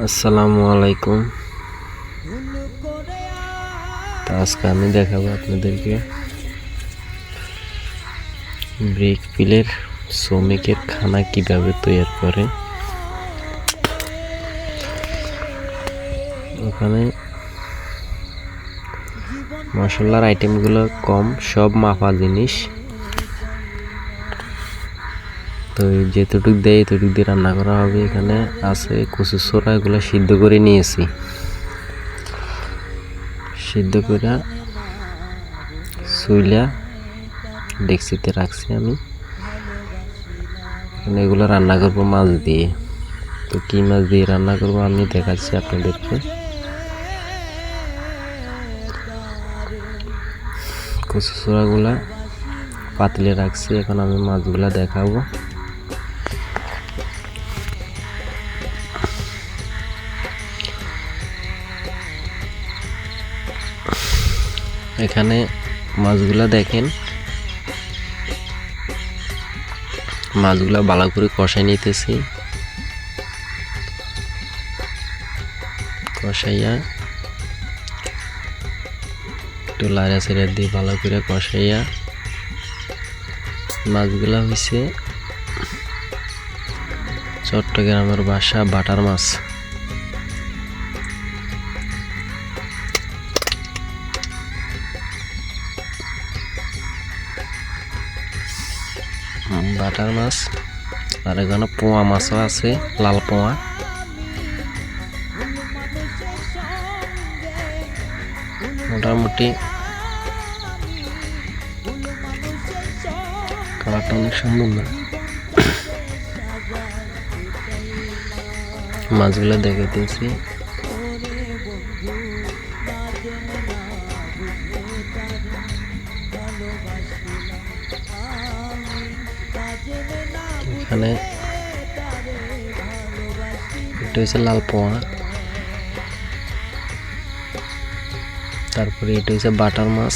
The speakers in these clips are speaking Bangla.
আসসালামু আলাইকুম। আজকে আমি দেখাবো আপনাদেরকে ব্রিক পিলের শ্রমিকের খানা কিভাবে তৈরি করে। ওখানে মশলার আইটেমগুলো কম, সব মাপা জিনিস। তো যেটুকু দেয় এতটুকু দিয়ে রান্না করা হবে। এখানে আছে কচু ছোড়া, এগুলো সিদ্ধ করে নিয়েছি। সিদ্ধ করে শুইলা ডেকচিতে রাখছি আমি। এগুলো রান্না করবো মাছ দিয়ে। তো কি মাছ দিয়ে রান্না করবো আমি দেখাচ্ছি আপনাদেরকে। কচু ছোড়াগুলা পাতিলে রাখছি, এখন আমি মাছগুলা দেখাবো। এখানে মাছগুলা দেখেন, মাছগুলা ভালো করে কষাই নিতেছি। কষাইয়া একটু লাড়া ছেড়ে দিয়ে ভালো করে কষাইয়া, মাছগুলা হয়েছে চট্টগ্রামের ভাষা বাটার মাছ। বাটার মাছ। আর এখানে পোয়া মাছও আছে, লাল পোয়া। মোটামুটি কালারটা অনেক সুন্দর না। মাছগুলো দেখাইতেছি। এখানে এটা হচ্ছে লাল পোয়া, তারপরে এটা হচ্ছে বাটার মাছ।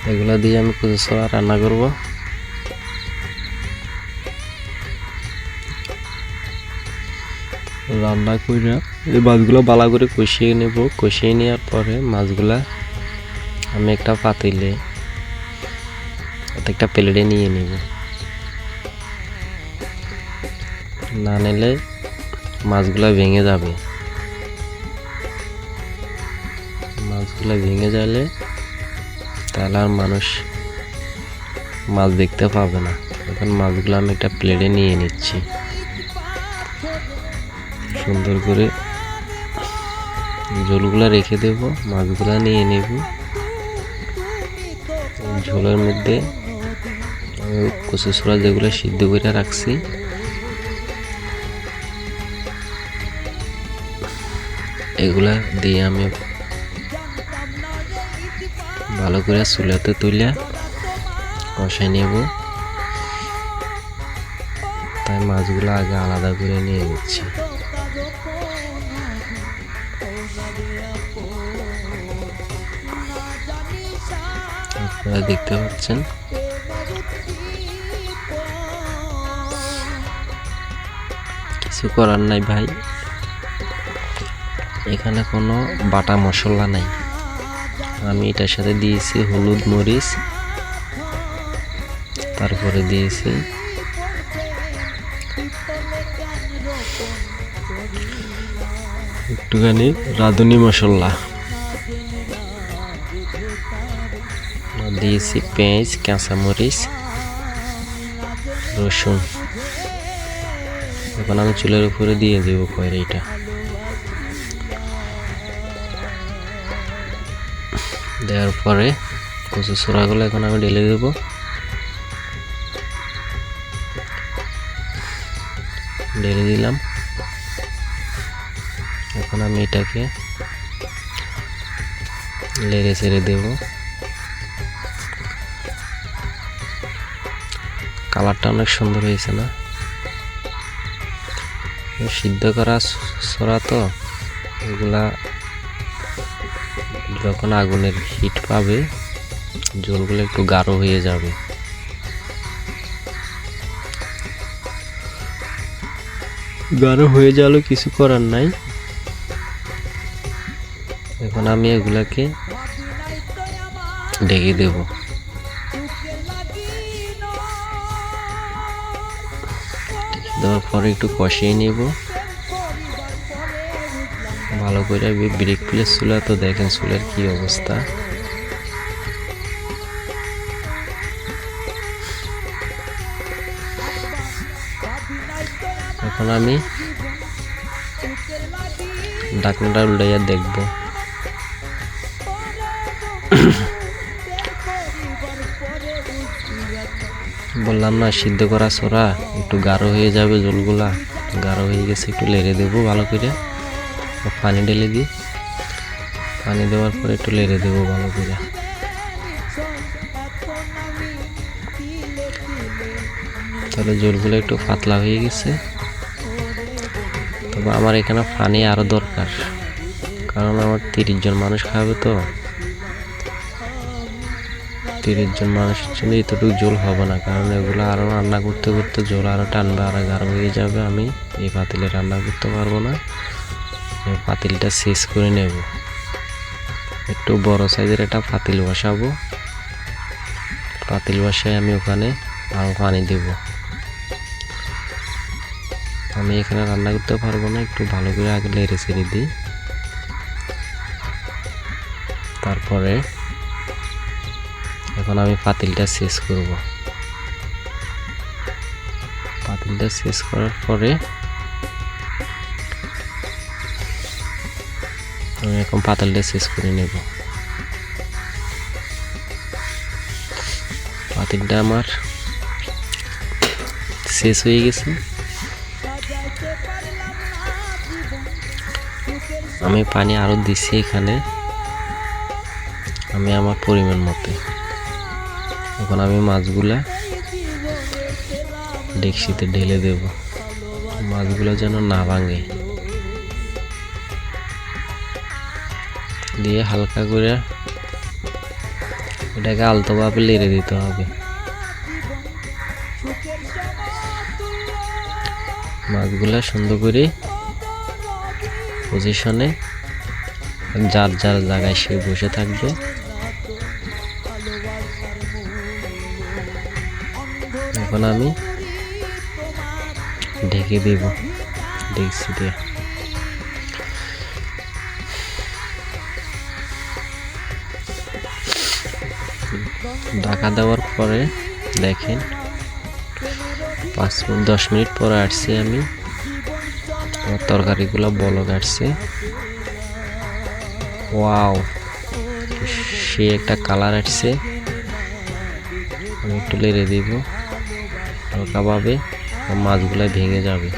এগুলা দিয়ে আমি কচু ছোড়া রান্না করব। রান্না করে এই মাছগুলো ভালো করে কষিয়ে নেব। কষিয়ে নেওয়ার পরে মাছগুলা আমি একটা পাতিলে, একটা প্লেটে নিয়ে নিব। না নিলে মাছগুলা ভেঙে যাবে। মাছগুলা ভেঙে গেলে তাহলে আর মানুষ মাছ দেখতে পাবে না। এখন মাছগুলো আমি একটা প্লেটে নিয়ে নিচ্ছি। সুন্দর করে ঝোলগুলা রেখে দেব, মাছগুলা নিয়ে নেব। ঝোলের মধ্যে কচু ছোড়া যেগুলো সিদ্ধ করে রাখছি এগুলা দিয়ে আমি ভালো করে চুলাতে তুলে কষাই নেব। তাই মাছগুলো আগে আলাদা করে নিয়ে নিচ্ছি। আপনারা দেখতে পাচ্ছেন কিছু করার নাই ভাই, এখানে কোনো বাটা মশলা নাই। আমি এটার সাথে দিয়েছি হলুদ, মরিচ, তারপরে দিয়েছি একটুখানি রাঁধুনি মশলা, দিয়েছি পেঁয়াজ, কাঁচামরিচ, রসুন। এখন আমি চুলের উপরে দিয়ে দেবো কড়াইটা। দেওয়ার পরে কচু ছোড়াগুলো এখন আমি ঢেলে দেব। ঢেলে দিলাম। এখন আমি এটাকে লেড়ে ছেড়ে দেব। কালারটা অনেক সুন্দর হয়েছে না? সিদ্ধ করা ছোড়া তো, এগুলা যখন আগুনের হিট পাবে ঝোলগুলো একটু গাঢ় হয়ে যাবে। গাঢ় হয়ে গেল, কিছু করার নাই। এখন আমি এগুলাকে ঢেকে দেব। দেওয়ার পরে একটু কষিয়ে নিব ভালো করে। ব্রেক প্লেস চুলা, তো দেখেন চুলার কি অবস্থা। এখন আমি ঢাকনাটা উল্টাইয়া দেখব। বললাম না সিদ্ধ করা ছোড়া একটু গাঢ় হয়ে যাবে, জলগুলা গাঢ় হয়ে গেছে। একটু লেড়ে দেবো ভালো করে, পানি ঢেলে দিই। পানি দেওয়ার পরে একটু লেড়ে দেবো ভালো করে। তাহলে জলগুলো একটু পাতলা হয়ে গেছে। তবে আমার এখানে পানি আরো দরকার, কারণ আমার 30 জন মানুষ খাবে, তো 30 জন মানুষের জন্য এতটুকু জল হবে না। কারণ এগুলো আরো রান্না করতে করতে জল আরো টানবে, আরো গাঢ় হয়ে যাবে। আমি এই পাতিলে রান্না করতে পারবো না। পাতিলটা শেষ করে নেব। একটু বড় সাইজের একটা পাতিল বসাবো। পাতিল বসায় আমি ওখানে আরো পানি দেব। আমি এখানে রান্না করতে পারবো না, একটু ভালো করে আগে লেড়ে ছেড়ে দিই। তারপরে এখন আমি পাতিলটা শেষ করব। পাতিলটা শেষ করার পরে আমি এখন পাতিলটা শেষ করে নেব। পাতিলটা আমার শেষ হয়ে গেছে। আমি পানি আরো দিছি এখানে, আমি আমার পরিমাণ মতো। এখন আমি মাছগুলা ডেকচিতে ঢেলে দেব, মাছগুলো যেন না ভাঙে। দিয়ে হালকা করে এটাকে আলতোভাবে লেড়ে দিতে হবে। মাছগুলা সুন্দর করে পজিশনে, যার যার জায়গায় সে বসে থাকবে। এখন আমি ঢেকে দেব ডেকচি দিয়ে। ঢাকা দেওয়ার পরে দেখেন 5-10 মিনিট পরে আসছে, আমি আমার তরকারিগুলো বলক আসছে। ওয়াও, সে একটা কালার আসছে। আমি একটু লেড়ে দিব হালকাভাবে, মাছগুলো ভেঙে যাবে।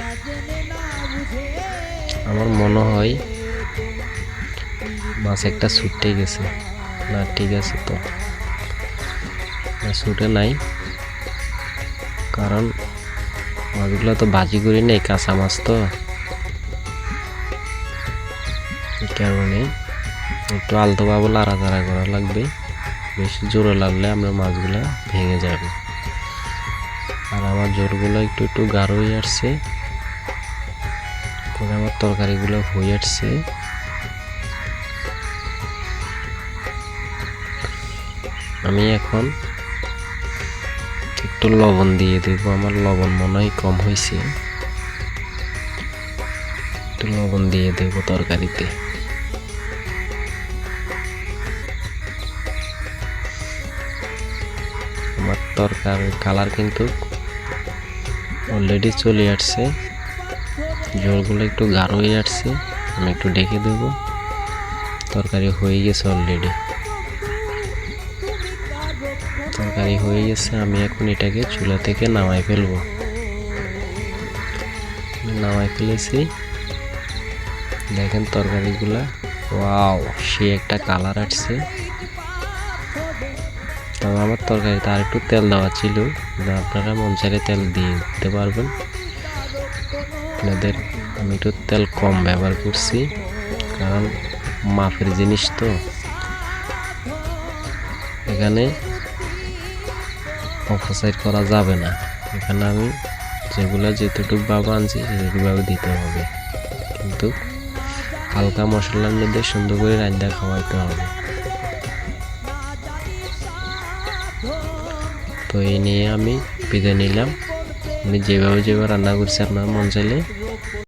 আমার মনে হয় মাছ একটা ছুটে গেছে। না ঠিক আছে, তো ছুটে নাই, কারণ মাছগুলো তো ভাজি করি নেই, কাঁচা মাছ তো। এই কারণে একটু আলতোভাবে লাড়াচাড়া করা লাগবে। বেশি জোরে লাগলে আমরা মাছগুলা ভেঙে যাবে। আর আমার জোরগুলো একটু একটু গাঢ় হয়ে আসছে, পরে আমার তরকারিগুলো হয়ে আসছে। আমি এখন একটু লবণ দিয়ে দেব। আমার লবণ মনে হয় কম হয়েছে, একটু লবণ দিয়ে দেব তরকারিতে। আমার তরকারির কালার কিন্তু অলরেডি চলে আসছে, ঝোলগুলো একটু গাঢ় হয়ে আসছে। আমি একটু ঢেকে দেব, তরকারি হয়ে গেছে অলরেডি। তরকারি হয়ে গেছে, আমি এখন এটাকে চুলা থেকে নামাই ফেলবো। নামাই ফেলেছি, দেখেন তরকারিগুলা। ওয়াও, সে একটা কালার আসছে। তবে আমার তরকারিতে আর একটু তেল দেওয়া ছিল, আপনারা মন চাইলে তেল দিয়ে দিতে পারবেন। আপনাদের আমি একটু তেল কম ব্যবহার করছি, কারণ মাপের জিনিস তো। এখানে অপসাইড করা যাবে না। এখানে আমি যেগুলো যেতটুকু ভাবে আনছি সেটুকু ভাবে দিতে হবে, কিন্তু হালকা মশলার মধ্যে সুন্দর করে রান্না খাওয়াইতে হবে। তো এই নিয়ে আমি বিদায় নিলাম। আমি যেভাবে রান্না করছি আপনার মন চাইলে